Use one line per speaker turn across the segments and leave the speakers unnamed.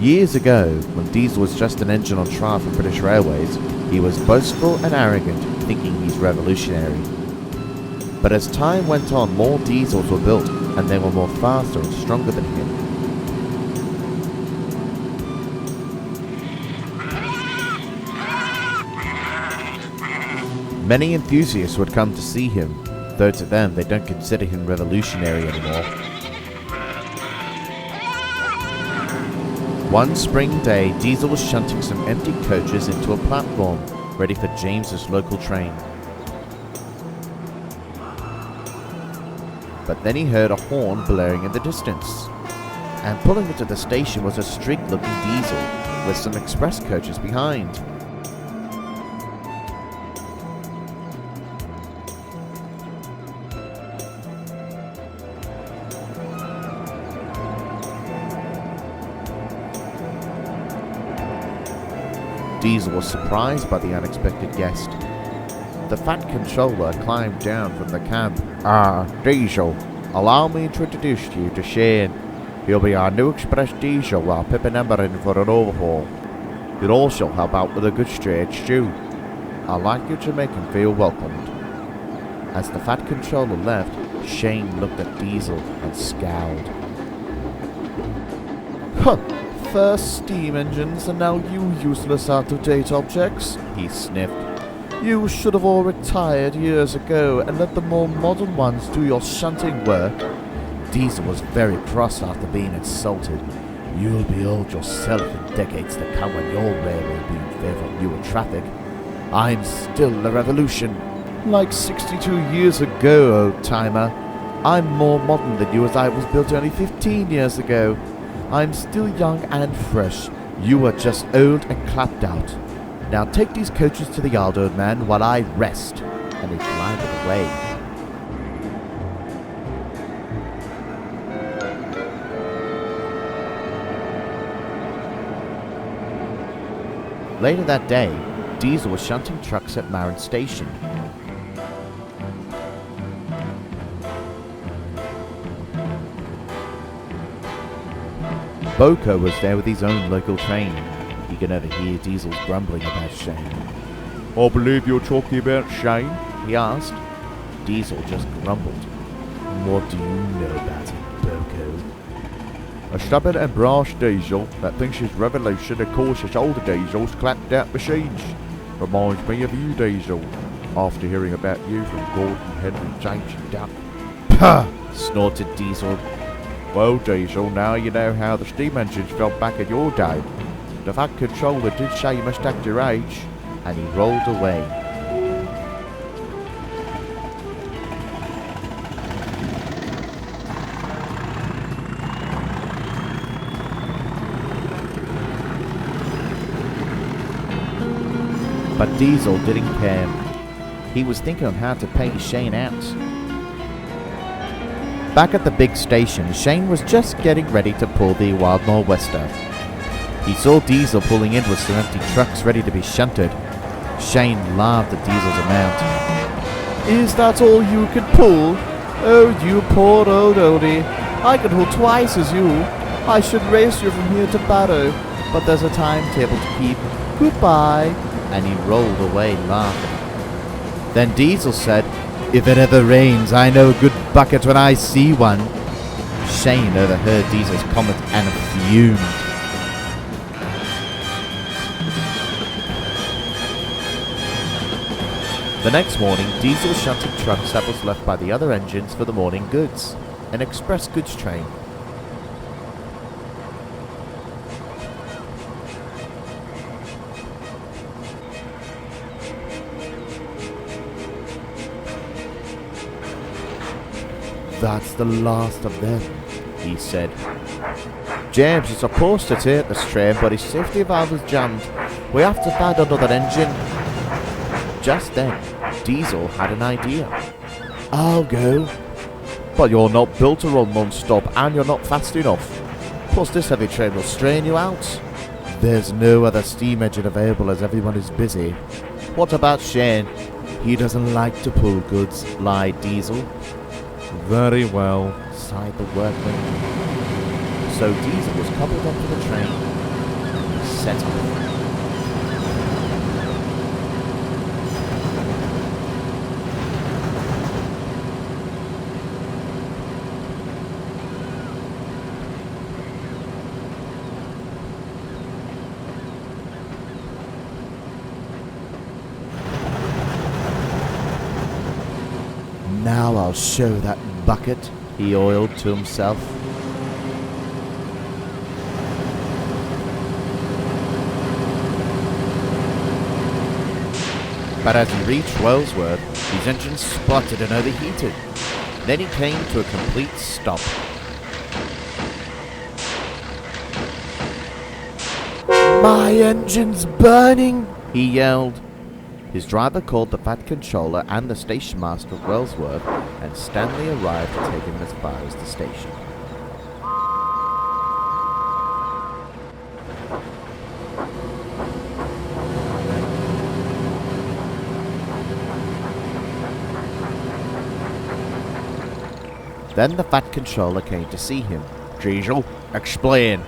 Years ago, when Diesel was just an engine on trial for British Railways, he was boastful and arrogant, thinking he's revolutionary. But as time went on, more Diesels were built, and they were more faster and stronger than him. Many enthusiasts would come to see him, though to them they don't consider him revolutionary anymore. One spring day, Diesel was shunting some empty coaches into a platform, ready for James's local train. But then he heard a horn blaring in the distance, and pulling into the station was a street-looking Diesel with some express coaches behind. Diesel was surprised by the unexpected guest. The fat controller climbed down from the cab. Diesel, allow me to introduce you to Shane. He'll be our new express Diesel while Pip and Emma in for an overhaul. He'll also help out with a good straight stew. I'd like you to make him feel welcomed. As the fat controller left, Shane looked at Diesel and scowled. Huh! First steam engines and now you useless out-of-date objects, he sniffed. You should have all retired years ago and let the more modern ones do your shunting work. Diesel was very cross after being insulted. You'll be old yourself in decades to come when your railway will be in favour of newer traffic. I'm still a revolution. Like 62 years ago, old-timer. I'm more modern than you as I was built only 15 years ago. I'm still young and fresh. You are just old and clapped out. Now take these coaches to the yard, old man, while I rest. And he glided away. Later that day, Diesel was shunting trucks at Marin Station. Boko was there with his own local train. He could overhear Diesel's grumbling about Shane. I believe you're talking about Shane? He asked. Diesel just grumbled. What do you know about it, Boko? A stubborn and brash Diesel that thinks his revolution and causes older Diesels clapped out machines. Reminds me of you, Diesel, after hearing about you from Gordon, Henry, James and Duck. Pah! Snorted Diesel. Well, Diesel, now you know how the steam engines felt back in your day. The fat controller did say you must act your age, and he rolled away. But Diesel didn't care. He was thinking on how to pay Shane out. Back at the big station, Shane was just getting ready to pull the Wild Nor'Wester. He saw Diesel pulling in with some empty trucks ready to be shunted. Shane laughed at Diesel's amount. Is that all you can pull? Oh, you poor old oldie. I can haul twice as you. I should race you from here to Barrow, but there's a timetable to keep. Goodbye. And he rolled away laughing. Then Diesel said, If it ever rains, I know a good bucket when I see one. Shane overheard Diesel's comment and fumed. The next morning, Diesel shunted trucks that was left by the other engines for the morning goods, an express goods train. That's the last of them, he said. James is supposed to take this train, but his safety valve is jammed. We have to find another engine. Just then, Diesel had an idea. I'll go. But you're not built to run non-stop, and you're not fast enough. Plus, this heavy train will strain you out. There's no other steam engine available as everyone is busy. What about Shane? He doesn't like to pull goods, lied Diesel. Very well, sighed the workman. So Diesel was coupled onto the train and set off. Now I'll show that bucket, he oiled to himself. But as he reached Wellsworth, his engine sputtered and overheated. Then he came to a complete stop. My engine's burning, he yelled. His driver called the Fat Controller and the station master of Wellsworth, and Stanley arrived to take him as far as the station. Then the Fat Controller came to see him. Diesel, explain.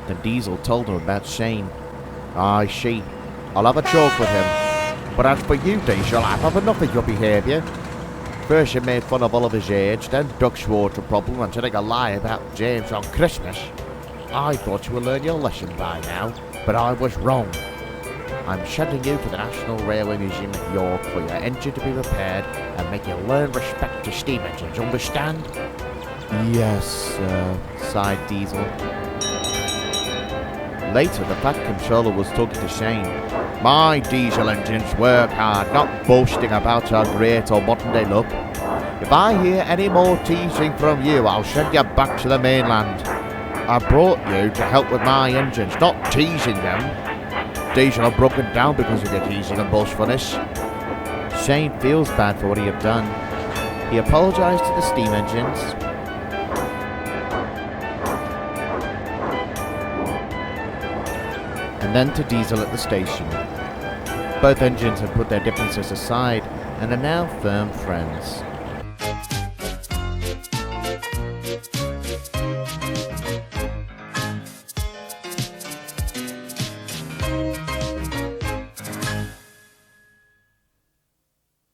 Then Diesel told him about Shane. I see. I'll have a talk with him. But as for you, Diesel, I've had enough of your behaviour. First you made fun of Oliver's age, then Duck's water problem, and telling a lie about James on Christmas. I thought you would learn your lesson by now, but I was wrong. I'm sending you to the National Railway Museum at York for your engine to be repaired and make you learn respect to steam engines, understand? Yes, sir, sighed Diesel. Later, the Fat Controller was talking to Shane. My diesel engines work hard, not boasting about our great or modern day look. If I hear any more teasing from you, I'll send you back to the mainland. I brought you to help with my engines, not teasing them. Diesel are broken down because of your teasing and boastfulness. Shane feels bad for what he had done. He apologised to the steam engines. And then to Diesel at the station. Both engines had put their differences aside and are now firm friends.